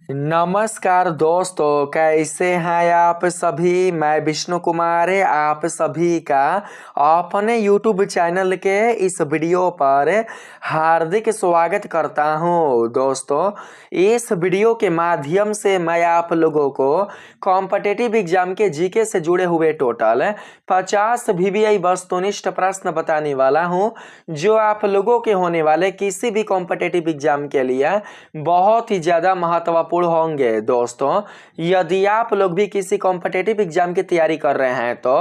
नमस्कार दोस्तों, कैसे हैं आप सभी। मैं विष्णु कुमार आप सभी का अपने YouTube चैनल के इस वीडियो पर हार्दिक स्वागत करता हूं। दोस्तों, इस वीडियो के माध्यम से मैं आप लोगों को कॉम्पिटिटिव एग्जाम के जीके से जुड़े हुए टोटल 50 VBI वस्तुनिष्ठ प्रश्न बताने वाला हूं, जो आप लोगों के होने वाले किसी भी कॉम्पिटिटिव एग्जाम के लिए बहुत ही ज़्यादा महत्वपूर्ण होंगे। दोस्तों, यदि आप लोग भी किसी कॉम्पिटिटिव एग्जाम की तैयारी कर रहे हैं तो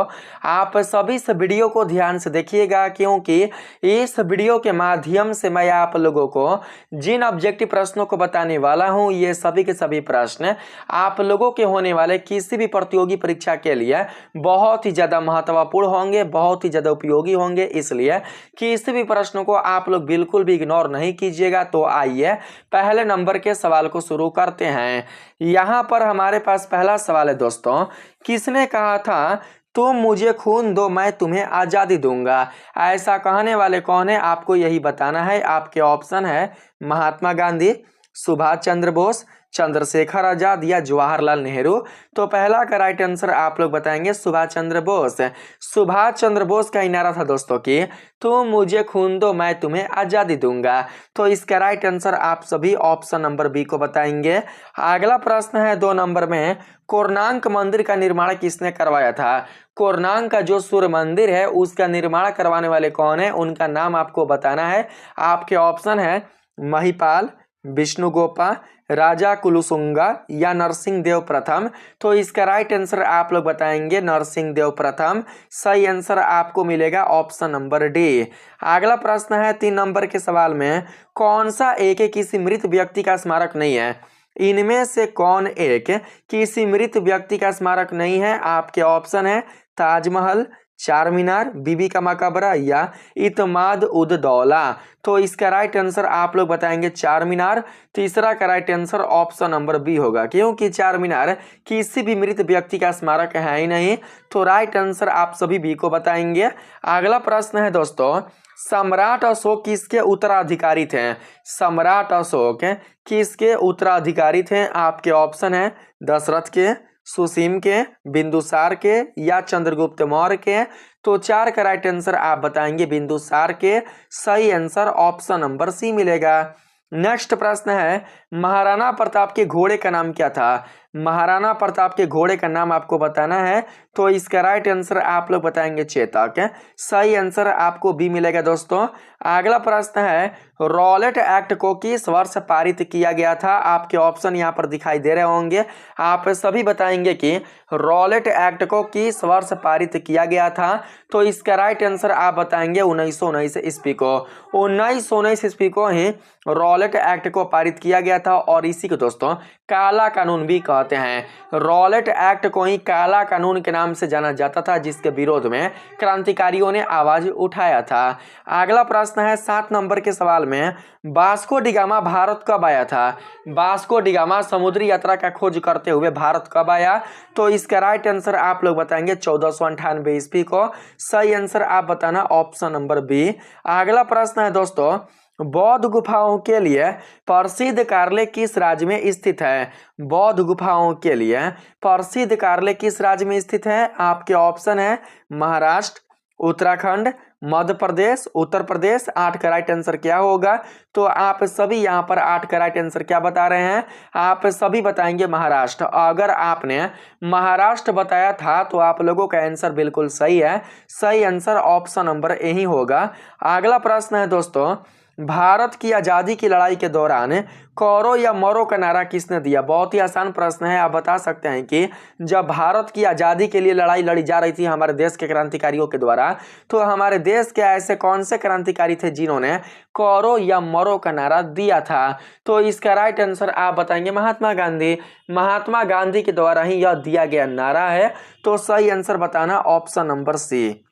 आप सभी इस वीडियो को ध्यान से देखिएगा, क्योंकि इस वीडियो के माध्यम से मैं आप लोगों को जिन ऑब्जेक्टिव प्रश्नों को बताने वाला हूं, ये सभी के सभी प्रश्न आप लोगों के होने वाले किसी भी प्रतियोगी परीक्षा के लिए बहुत ही ज़्यादा महत्वपूर्ण होंगे, बहुत ही ज़्यादा उपयोगी होंगे। इसलिए किसी भी प्रश्नों को आप लोग बिल्कुल भी इग्नोर नहीं कीजिएगा। तो आइए पहले नंबर के सवाल को शुरू करते हैं। यहाँ पर हमारे पास पहला सवाल है दोस्तों, किसने कहा था तुम मुझे खून दो मैं तुम्हें आज़ादी दूंगा। ऐसा कहने वाले कौन है, आपको यही बताना है। आपके ऑप्शन है महात्मा गांधी, सुभाष चंद्र बोस, चंद्रशेखर आजाद या जवाहरलाल नेहरू। तो पहला का राइट आंसर आप लोग बताएंगे सुभाष चंद्र बोस। सुभाष चंद्र बोस का ही नारा था दोस्तों कि तुम मुझे खून दो मैं तुम्हें आजादी दूंगा। तो इसका राइट आंसर आप सभी ऑप्शन नंबर बी को बताएंगे। अगला प्रश्न है 2 नंबर में, कोणार्क मंदिर का निर्माण किसने करवाया था। कोणार्क का जो सूर्य मंदिर है उसका निर्माण करवाने वाले कौन है, उनका नाम आपको बताना है। आपके ऑप्शन है महिपाल, विष्णुगोपा, राजा कुलुसुंगा या नरसिंह देव प्रथम। तो इसका राइट आंसर आप लोग बताएंगे नरसिंह देव प्रथम। सही आंसर आपको मिलेगा ऑप्शन नंबर डी। अगला प्रश्न है 3 नंबर के सवाल में, कौन सा एक किसी मृत व्यक्ति का स्मारक नहीं है। इनमें से कौन एक किसी मृत व्यक्ति का स्मारक नहीं है। आपके ऑप्शन है ताजमहल, चार मीनार, बीबी का मकबरा या इतमाद उद दौला। तो इसका राइट आंसर आप लोग बताएंगे चार मीनार। तीसरा का right answer option number B होगा, क्योंकि चार मीनार किसी भी मृत व्यक्ति का स्मारक है ही नहीं। तो राइट आंसर आप सभी बी को बताएंगे। अगला प्रश्न है दोस्तों, सम्राट अशोक किसके उत्तराधिकारी थे। सम्राट अशोक किसके उत्तराधिकारी थे। आपके ऑप्शन है दशरथ के, सुसीम के, बिंदुसार के या चंद्रगुप्त मौर्य के। तो 4 का राइट आंसर आप बताएंगे बिंदुसार के। सही आंसर ऑप्शन नंबर सी मिलेगा। नेक्स्ट प्रश्न है, महाराणा प्रताप के घोड़े का नाम क्या था। महाराणा प्रताप के घोड़े का नाम आपको बताना है। तो इसका राइट आंसर आप लोग बताएंगे चेतक। सही आंसर आपको बी मिलेगा दोस्तों। अगला प्रश्न है, रॉलेट एक्ट को किस वर्ष पारित किया गया था। आपके ऑप्शन यहाँ पर दिखाई दे रहे होंगे। आप सभी बताएंगे कि रॉलेट एक्ट को किस वर्ष पारित किया गया था। तो इसका राइट आंसर आप बताएंगे 1919 ईस्वी को। 1919 ईस्वी को ही रॉलेट एक्ट को पारित किया गया था, और इसी को दोस्तों काला कानून भी कहते हैं। रॉलेट एक्ट को ही काला कानून के नाम से जाना जाता था, जिसके विरोध में क्रांतिकारियों ने आवाज उठाया था। अगला प्रश्न है 7 नंबर के सवाल में, वास्को डी गामा भारत कब आया था। वास्को डी गामा समुद्री यात्रा का खोज करते हुए भारत कब आया। तो इसका राइट आंसर आप लोग बताएंगे 1498 ईस्वी को। सही आंसर आप बताना ऑप्शन नंबर बी। अगला प्रश्न है दोस्तों, बौद्ध गुफाओं के लिए प्रसिद्ध कार्ले किस राज्य में स्थित है। बौद्ध गुफाओं के लिए प्रसिद्ध कार्ले किस राज्य में स्थित है। आपके ऑप्शन है महाराष्ट्र, उत्तराखंड, मध्य प्रदेश, उत्तर प्रदेश। 8 का राइट आंसर क्या होगा। तो आप सभी यहाँ पर 8 का राइट आंसर क्या बता रहे हैं, आप सभी बताएंगे महाराष्ट्र। अगर आपने महाराष्ट्र बताया था तो आप लोगों का आंसर बिल्कुल सही है। सही आंसर ऑप्शन नंबर ए ही होगा। अगला प्रश्न है दोस्तों, भारत की आज़ादी की लड़ाई के दौरान कौरो या मौरो का नारा किसने दिया। बहुत ही आसान प्रश्न है। आप बता सकते हैं कि जब भारत की आज़ादी के लिए लड़ाई लड़ी जा रही थी हमारे देश के क्रांतिकारियों के द्वारा, तो हमारे देश के ऐसे कौन से क्रांतिकारी थे जिन्होंने कौरो या मौरो का नारा दिया था। तो इसका राइट आंसर आप बताएंगे महात्मा गांधी। महात्मा गांधी के द्वारा ही यह दिया गया नारा है। तो सही आंसर बताना ऑप्शन नंबर सी।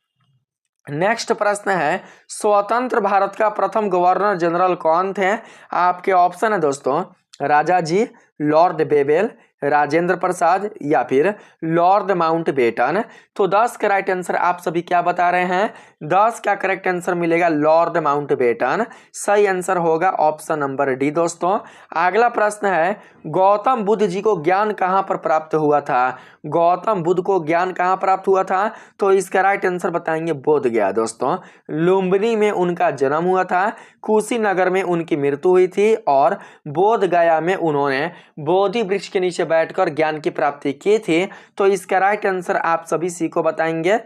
नेक्स्ट प्रश्न है, स्वतंत्र भारत का प्रथम गवर्नर जनरल कौन थे। आपके ऑप्शन है दोस्तों राजा जी, लॉर्ड बेबेल, राजेंद्र प्रसाद या फिर लॉर्ड माउंटबेटन। तो 10 का राइट आंसर आप सभी क्या बता रहे हैं? 10 का करेक्ट आंसर मिलेगा लॉर्ड माउंटबेटन। सही आंसर होगा ऑप्शन नंबर डी दोस्तों। अगला प्रश्न है, गौतम बुद्ध जी को ज्ञान कहाँ पर प्राप्त हुआ था? गौतम बुद्ध को ज्ञान कहाँ प्राप्त हुआ था? तो इसका राइट आंसर बताएंगे बोध गया दोस्तों। लुम्बिनी में उनका जन्म हुआ था, कुशीनगर में उनकी मृत्यु हुई थी और बोध गया में उन्होंने बोधि वृक्ष के नीचे बैठकर ज्ञान की प्राप्ति की थी। तो इसका राइट आंसर आप सभी सी को बताएंगे।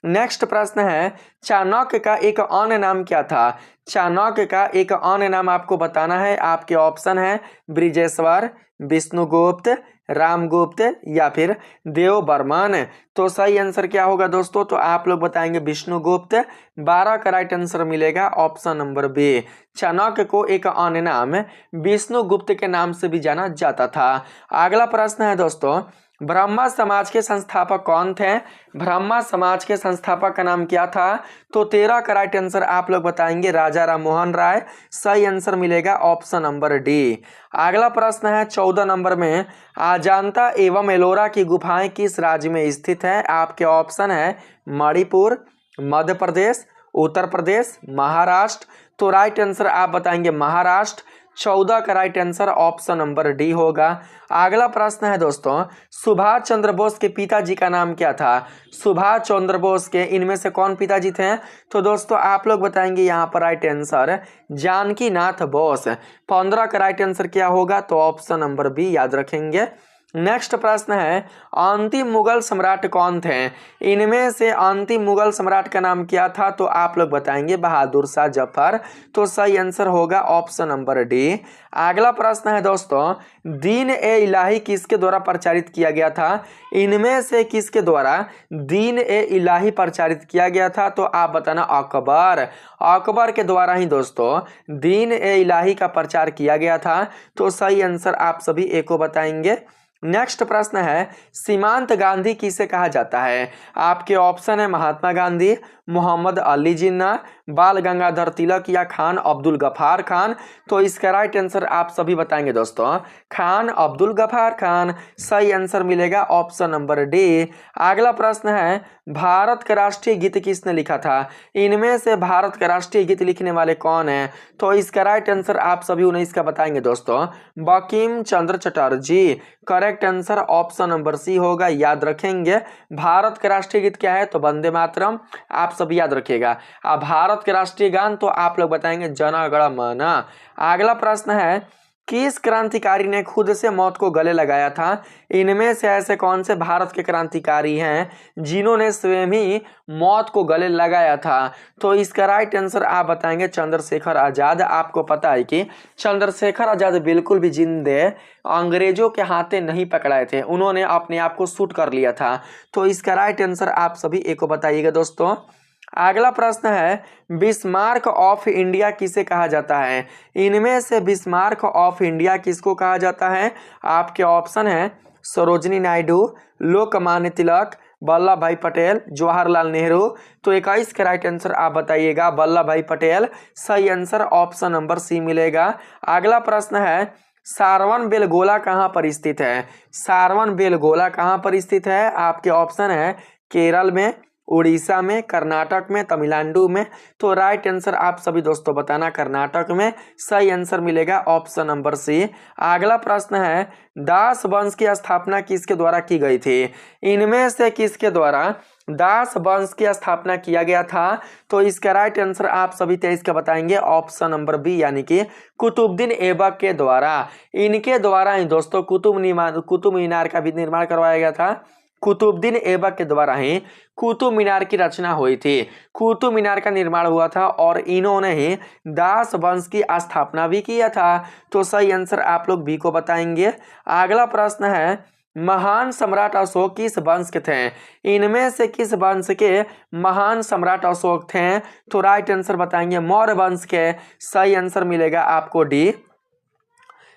नेक्स्ट प्रश्न है, चाणक्य का एक अन्य नाम क्या था? चाणक्य का एक अन्य नाम आपको बताना है। आपके ऑप्शन है बृजेश्वर, विष्णुगुप्त, रामगुप्त या फिर देवबर्मन। तो सही आंसर क्या होगा दोस्तों? तो आप लोग बताएंगे विष्णुगुप्त। 12 का राइट आंसर मिलेगा ऑप्शन नंबर बी। चाणक्य को एक अन्य नाम विष्णुगुप्त के नाम से भी जाना जाता था। अगला प्रश्न है दोस्तों, ब्रह्मा समाज के संस्थापक कौन थे? ब्रह्मा समाज के संस्थापक का नाम क्या था? तो 13 का राइट आंसर आप लोग बताएंगे राजा राम मोहन राय। सही आंसर मिलेगा ऑप्शन नंबर डी। अगला प्रश्न है 14 नंबर में, अजंता एवं एलोरा की गुफाएं किस राज्य में स्थित है? आपके ऑप्शन है मणिपुर, मध्य प्रदेश, उत्तर प्रदेश, महाराष्ट्र। तो राइट आंसर आप बताएंगे महाराष्ट्र। 14 का right answer option number D होगा। अगला प्रश्न है दोस्तों, सुभाष चंद्र बोस के पिताजी का नाम क्या था? सुभाष चंद्र बोस के इनमें से कौन पिताजी थे? तो दोस्तों आप लोग बताएंगे यहाँ पर राइट आंसर जानकी नाथ बोस। 15 का राइट आंसर क्या होगा? तो ऑप्शन नंबर बी याद रखेंगे। नेक्स्ट प्रश्न है, अंतिम मुगल सम्राट कौन थे? इनमें से अंतिम मुगल सम्राट का नाम क्या था? तो आप लोग बताएंगे बहादुर शाह जफर। तो सही आंसर होगा ऑप्शन नंबर डी। अगला प्रश्न है दोस्तों, दीन ए इलाही किसके द्वारा प्रचारित किया गया था? इनमें से किसके द्वारा दीन ए इलाही प्रचारित किया गया था? तो आप बताना अकबर। अकबर के द्वारा ही दोस्तों दीन ए इलाही का प्रचार किया गया था। तो सही आंसर आप सभी ए को बताएंगे। नेक्स्ट प्रश्न है, सीमांत गांधी किसे कहा जाता है? आपके ऑप्शन है महात्मा गांधी, मोहम्मद अली जिन्ना, बाल गंगाधर तिलक या खान अब्दुल गफार खान। तो इसका राइट आंसर आप सभी बताएंगे दोस्तों खान अब्दुल गफार खान। सही आंसर मिलेगा ऑप्शन नंबर डी। अगला प्रश्न है, भारत का राष्ट्रीय गीत किसने लिखा था? इनमें से भारत का राष्ट्रीय गीत लिखने वाले कौन है? तो इसका राइट आंसर आप सभी 19 का बताएंगे दोस्तों Bankim Chandra Chatterjee. Correct answer option number C होगा, याद रखेंगे। भारत का राष्ट्रीय गीत क्या है? तो वंदे मातरम। आप सब याद रखिएगा। अब भारत के राष्ट्रीय गान तो आप लोग बताएंगे जन गण मन। अगला प्रश्न है, किस क्रांतिकारी ने खुद से मौत को गले लगाया था? इनमें से ऐसे कौन से भारत के क्रांतिकारी हैं जिन्होंने स्वयं ही मौत को गले लगाया था? तो इसका राइट आंसर आप बताएंगे चंद्रशेखर आजाद। आपको पता है कि चंद्रशेखर आजाद बिल्कुल भी जिंदे अंग्रेजों के हाथे नहीं पकड़ाए थे, उन्होंने अपने आप को शूट कर लिया था। तो इसका राइट आंसर आप सभी एक को बताइएगा दोस्तों। अगला प्रश्न है, बिस्मार्क ऑफ इंडिया किसे कहा जाता है? इनमें से बिस्मार्क ऑफ इंडिया किसको कहा जाता है? आपके ऑप्शन है सरोजिनी नायडू, लोकमान्य तिलक, वल्लभ भाई पटेल, जवाहरलाल नेहरू। तो 21 का राइट आंसर आप बताइएगा वल्लभ भाई पटेल। सही आंसर ऑप्शन नंबर सी मिलेगा। अगला प्रश्न है, सारवन बेलगोला कहाँ पर स्थित है? सारवन बेलगोला कहाँ पर स्थित है? आपके ऑप्शन है केरल में, उड़ीसा में, कर्नाटक में, तमिलनाडु में। तो राइट आंसर आप सभी दोस्तों बताना कर्नाटक में। सही आंसर मिलेगा ऑप्शन नंबर सी। अगला प्रश्न है, दास वंश की स्थापना किसके द्वारा की गई थी? इनमें से किसके द्वारा दास वंश की स्थापना किया गया था? तो इसका राइट आंसर आप सभी 23 का बताएंगे ऑप्शन नंबर बी, यानी कि कुतुबुद्दीन ऐबक के द्वारा। इनके द्वारा ही दोस्तों कुतुब मीनार का भी निर्माण करवाया गया था। कुतुबुद्दीन ऐबक के द्वारा ही कुतुब मीनार की रचना हुई थी, कुतुब मीनार का निर्माण हुआ था और इन्होंने ही दास वंश की स्थापना भी किया था। तो सही आंसर आप लोग बी को बताएंगे। अगला प्रश्न है, महान सम्राट अशोक किस वंश के थे? इनमें से किस वंश के महान सम्राट अशोक थे? तो राइट आंसर बताएंगे मौर्य वंश के। सही आंसर मिलेगा आपको डी।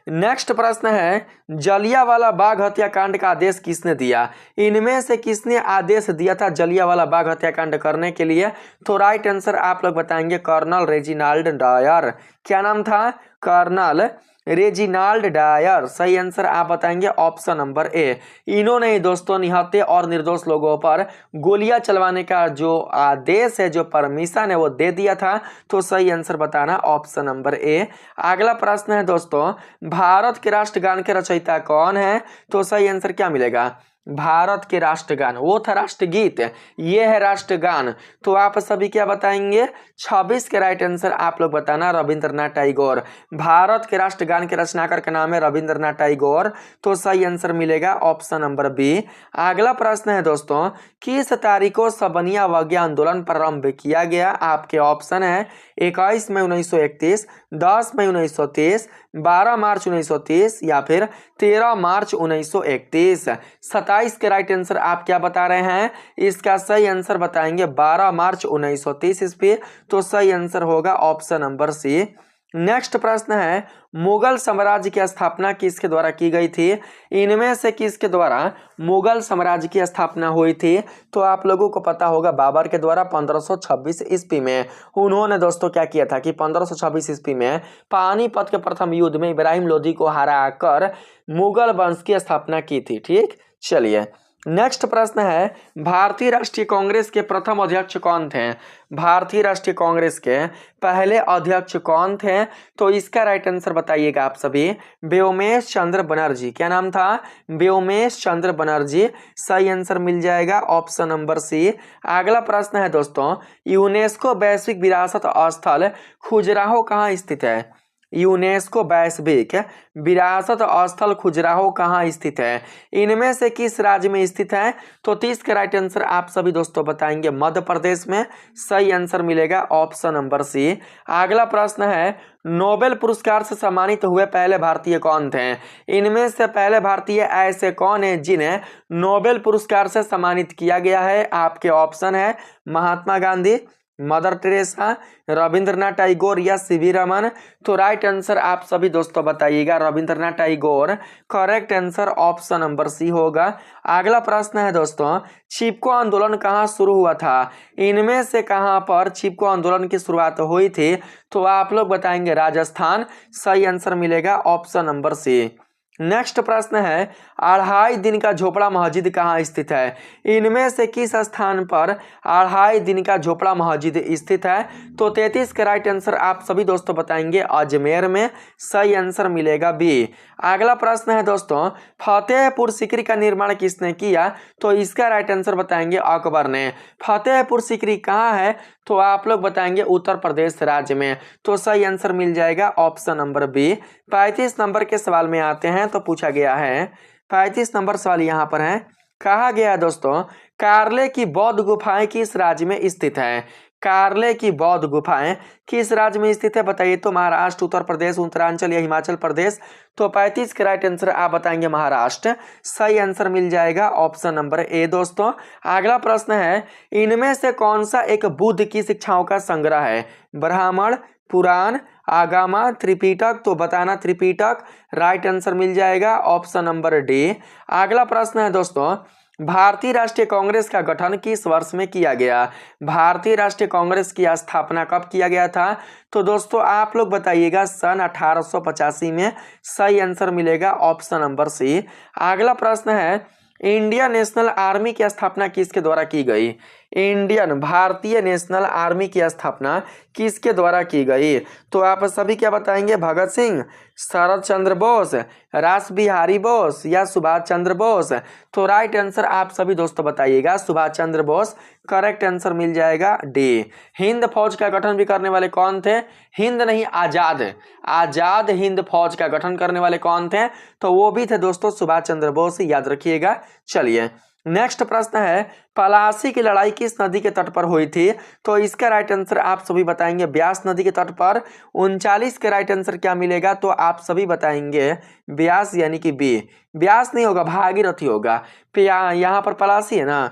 नेक्स्ट प्रश्न है, जलियांवाला बाग हत्याकांड का आदेश किसने दिया? इनमें से किसने आदेश दिया था जलियांवाला बाग हत्याकांड करने के लिए? तो राइट आंसर आप लोग बताएंगे कर्नल रेजिनाल्ड डायर। क्या नाम था? Colonel Reginald Dyer. सही आंसर आप बताएंगे ऑप्शन नंबर ए। इन्होंने ही दोस्तों निहत्थे और निर्दोष लोगों पर गोलियां चलवाने का जो आदेश है, जो परमिशन है, वो दे दिया था। तो सही आंसर बताना ऑप्शन नंबर ए। अगला प्रश्न है दोस्तों, भारत के राष्ट्रगान के रचयिता कौन है? तो सही आंसर क्या मिलेगा? भारत के राष्ट्रगान, वो था राष्ट्रगीत, ये है राष्ट्रगान। तो आप सभी क्या बताएंगे? 26 के राइट आंसर आप लोग बताना रविंद्रनाथ टैगोर। भारत के राष्ट्रगान के रचनाकार का नाम है रविंद्रनाथ टैगोर। तो सही आंसर मिलेगा ऑप्शन नंबर बी। अगला प्रश्न है दोस्तों, किस तारीख को सबनिया अवज्ञा आंदोलन प्रारंभ किया गया? आपके ऑप्शन है 21 मई 1931, 10 मई 1930, 12 मार्च 1930 या फिर 13 मार्च 1931। 27 के राइट आंसर आप क्या बता रहे हैं? इसका सही आंसर बताएंगे 12 मार्च 1930 ईस्वी। तो सही आंसर होगा ऑप्शन नंबर सी। नेक्स्ट प्रश्न है, मुगल साम्राज्य की स्थापना किसके द्वारा की गई थी? इनमें से किसके द्वारा मुगल साम्राज्य की स्थापना हुई थी? तो आप लोगों को पता होगा बाबर के द्वारा 1526 ईस्वी में। उन्होंने दोस्तों क्या किया था कि 1526 ईस्वी में पानीपत के प्रथम युद्ध में इब्राहिम लोदी को हराकर मुगल वंश की स्थापना की थी। ठीक, चलिए नेक्स्ट प्रश्न है, भारतीय राष्ट्रीय कांग्रेस के प्रथम अध्यक्ष कौन थे? भारतीय राष्ट्रीय कांग्रेस के पहले अध्यक्ष कौन थे? तो इसका राइट आंसर बताइएगा आप सभी। व्योमेश चंद्र बनर्जी। क्या नाम था? व्योमेश चंद्र बनर्जी। सही आंसर मिल जाएगा ऑप्शन नंबर सी। अगला प्रश्न है दोस्तों, यूनेस्को वैश्विक विरासत स्थल खजुराहो कहाँ स्थित है? यूनेस्को वैश्विक विरासत स्थल खजुराहो कहाँ स्थित है? इनमें से किस राज्य में स्थित है? तो 30 का राइट आंसर आप सभी दोस्तों बताएंगे मध्य प्रदेश में। सही आंसर मिलेगा ऑप्शन नंबर सी। अगला प्रश्न है, नोबेल पुरस्कार से सम्मानित हुए पहले भारतीय कौन थे? इनमें से पहले भारतीय ऐसे कौन है जिन्हें नोबेल पुरस्कार से सम्मानित किया गया है? आपके ऑप्शन है महात्मा गांधी, मदर टेरेसा, रविंद्रनाथ टैगोर या सीवी रमन। तो राइट आंसर आप सभी दोस्तों बताइएगा Rabindranath Tagore. Correct answer option number C होगा। अगला प्रश्न है दोस्तों, चिपको आंदोलन कहाँ शुरू हुआ था? इनमें से कहाँ पर चिपको आंदोलन की शुरुआत हुई थी? तो आप लोग बताएंगे राजस्थान। सही आंसर मिलेगा ऑप्शन नंबर सी। नेक्स्ट प्रश्न है, अढ़ाई दिन का झोपड़ा मस्जिद कहाँ स्थित है? इनमें से किस स्थान पर अढ़ाई दिन का झोपड़ा मस्जिद स्थित है? तो 33 का राइट आंसर आप सभी दोस्तों बताएंगे अजमेर में। सही आंसर मिलेगा बी। अगला प्रश्न है दोस्तों, फतेहपुर सीकरी का निर्माण किसने किया? तो इसका राइट आंसर बताएंगे अकबर ने। फतेहपुर सीकरी कहाँ है? तो आप लोग बताएंगे उत्तर प्रदेश राज्य में। तो सही आंसर मिल जाएगा ऑप्शन नंबर बी। 35 नंबर के सवाल में आते हैं तो पूछा गया है, 35 नंबर सवाल यहाँ पर है, कहा गया है दोस्तों, कार्ले की बौद्ध गुफाएं किस राज्य में स्थित है? कार्ले की बौद्ध गुफाएं किस राज्य में स्थित है? बताइए तो महाराष्ट्र, उत्तर प्रदेश, उत्तरांचल या हिमाचल प्रदेश। तो 35 का राइट आंसर आप बताएंगे महाराष्ट्र। सही आंसर मिल जाएगा ऑप्शन नंबर ए दोस्तों। अगला प्रश्न है, इनमें से कौन सा एक बुद्ध की शिक्षाओं का संग्रह है? ब्राह्मण, पुराण, आगमा, त्रिपिटक। तो बताना त्रिपिटक। राइट आंसर मिल जाएगा ऑप्शन नंबर डी। अगला प्रश्न है दोस्तों, भारतीय राष्ट्रीय कांग्रेस का गठन किस वर्ष में किया गया? भारतीय राष्ट्रीय कांग्रेस की स्थापना कब किया गया था? तो दोस्तों आप लोग बताइएगा सन 1885 में। सही आंसर मिलेगा ऑप्शन नंबर सी। अगला प्रश्न है, इंडियन नेशनल आर्मी की स्थापना किसके द्वारा की गई? इंडियन भारतीय नेशनल आर्मी की स्थापना किसके द्वारा की गई? तो आप सभी क्या बताएंगे? भगत सिंह, शरद चंद्र बोस, रास बिहारी बोस या सुभाष चंद्र बोस। तो राइट आंसर आप सभी दोस्तों बताइएगा सुभाष चंद्र बोस। करेक्ट आंसर मिल जाएगा डी। हिंद फौज का गठन भी करने वाले कौन थे? हिंद नहीं, आजाद, आजाद हिंद फौज का गठन करने वाले कौन थे? तो वो भी थे दोस्तों सुभाष चंद्र बोस, याद रखिएगा। चलिए नेक्स्ट प्रश्न है, पलासी की लड़ाई किस नदी के तट पर हुई थी? तो इसका राइट आंसर आप सभी बताएंगे ब्यास नदी के तट पर। 39 का राइट आंसर क्या मिलेगा? तो आप सभी बताएंगे ब्यास यानी कि बी। ब्यास नहीं होगा, भागीरथी होगा। यहाँ पर पलासी है ना,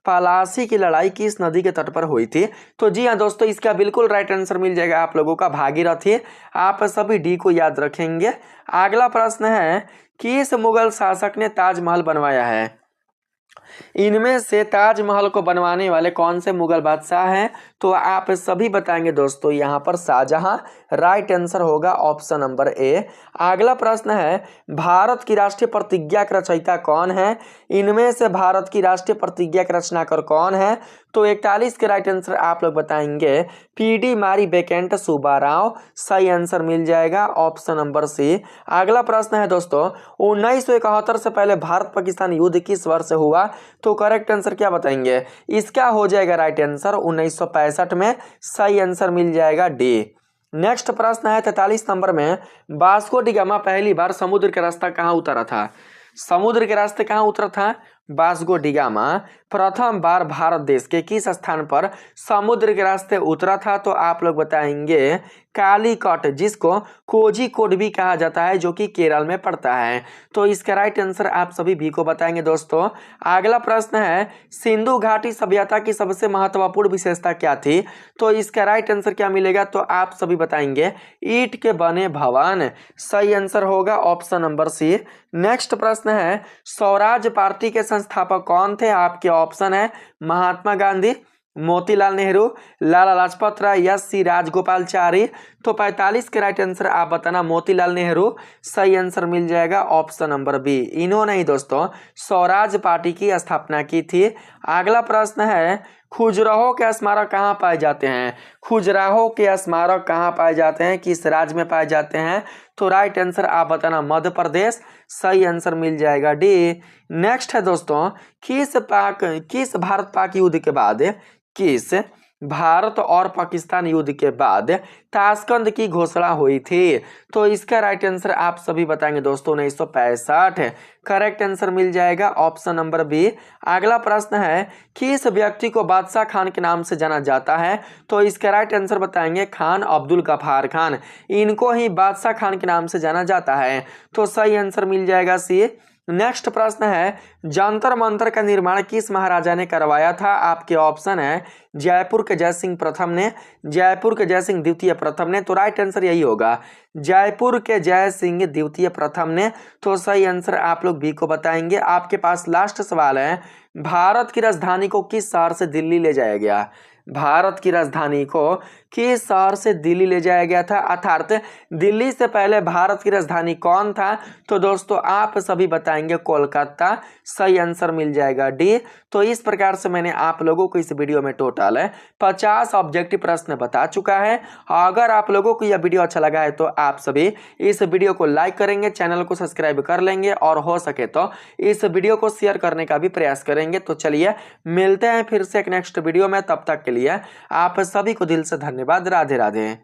पलासी की लड़ाई किस नदी के तट पर हुई थी? तो जी हाँ दोस्तों, इसका बिल्कुल राइट आंसर मिल जाएगा आप लोगों का भागीरथी। आप सभी डी को याद रखेंगे। अगला प्रश्न है, किस मुगल शासक ने ताजमहल बनवाया है? इनमें से ताजमहल को बनवाने वाले कौन से मुगल बादशाह हैं? तो आप सभी बताएंगे दोस्तों यहाँ पर शाहजहां। राइट आंसर होगा ऑप्शन नंबर ए। अगला प्रश्न है, भारत की राष्ट्रीय प्रतिज्ञा के रचयिता कौन है? इनमें से भारत की राष्ट्रीय प्रतिज्ञा के रचनाकार कौन है? तो 41 के राइट आंसर आप लोग बताएंगे पीडी मारी बेकेंट सुब्बाराव। सही आंसर मिल जाएगा ऑप्शन नंबर सी। अगला प्रश्न है दोस्तों, 1971 से पहले भारत पाकिस्तान युद्ध किस वर्ष हुआ? तो करेक्ट आंसर क्या बताएंगे? इसका हो जाएगा राइट आंसर 1965 में। सही आंसर मिल जाएगा डी। नेक्स्ट प्रश्न है 43 नंबर में, वास्को डी गामा पहली बार समुद्र के रास्ता कहाँ उतरा था? समुद्र के रास्ते कहाँ उतरा था? वास्को डी गामा प्रथम बार भारत देश के किस स्थान पर समुद्र के रास्ते उतरा था? तो आप लोग बताएंगे कालीकट, जिसको कोझिकोड भी कहा जाता है, जो कि केरल में पड़ता है। तो इसका राइट आंसर आप सभी भी को बताएंगे दोस्तों। अगला प्रश्न है, सिंधु घाटी सभ्यता की सबसे महत्वपूर्ण विशेषता क्या थी? तो इसका राइट आंसर क्या मिलेगा? तो आप सभी बताएंगे ईंट के बने भवन। सही आंसर होगा ऑप्शन नंबर सी। नेक्स्ट प्रश्न है, स्वराज पार्टी के संस्थापक कौन थे? आपके ऑप्शन है महात्मा गांधी, मोतीलाल नेहरू, लाला लाजपत राय या सी राजगोपालचारी। तो 45 के राइट आंसर आप बताना मोतीलाल नेहरू। सही आंसर मिल जाएगा ऑप्शन नंबर बी। इन्होंने ही दोस्तों स्वराज पार्टी की स्थापना की थी। अगला प्रश्न है, खजुराहो के स्मारक कहाँ पाए जाते हैं? खजुराहो के स्मारक कहाँ पाए जाते हैं, किस राज्य में पाए जाते हैं? तो राइट आंसर आप बताना मध्य प्रदेश। सही आंसर मिल जाएगा डी। नेक्स्ट है दोस्तों, किस भारत पाक युद्ध के बाद, किस भारत और पाकिस्तान युद्ध के बाद ताशकंद की घोषणा हुई थी? तो इसका राइट आंसर आप सभी बताएंगे दोस्तों 1965। करेक्ट आंसर मिल जाएगा ऑप्शन नंबर बी। अगला प्रश्न है, किस व्यक्ति को बादशाह खान के नाम से जाना जाता है? तो इसका राइट आंसर बताएंगे खान अब्दुल गफ्फार खान। इनको ही बादशाह खान के नाम से जाना जाता है। तो सही आंसर मिल जाएगा सी। नेक्स्ट प्रश्न है, जंतर मंतर का निर्माण किस महाराजा ने करवाया था? आपके ऑप्शन है जयपुर के जय सिंह प्रथम ने, जयपुर के जय सिंह द्वितीय प्रथम ने। तो राइट आंसर यही होगा जयपुर के जय सिंह द्वितीय प्रथम ने। तो सही आंसर आप लोग बी को बताएंगे। आपके पास लास्ट सवाल है, भारत की राजधानी को किस शहर से दिल्ली ले जाया गया? भारत की राजधानी को किस शहर से दिल्ली ले जाया गया था, अर्थात दिल्ली से पहले भारत की राजधानी कौन था? तो दोस्तों आप सभी बताएंगे कोलकाता। सही आंसर मिल जाएगा डी। तो इस प्रकार से मैंने आप लोगों को इस वीडियो में टोटल 50 ऑब्जेक्टिव प्रश्न बता चुका है। अगर आप लोगों को यह वीडियो अच्छा लगा है तो आप सभी इस वीडियो को लाइक करेंगे, चैनल को सब्सक्राइब कर लेंगे और हो सके तो इस वीडियो को शेयर करने का भी प्रयास करेंगे। तो चलिए मिलते हैं फिर से एक नेक्स्ट वीडियो में, तब तक के लिए आप सभी को दिल से धन्यवाद। राधे राधे।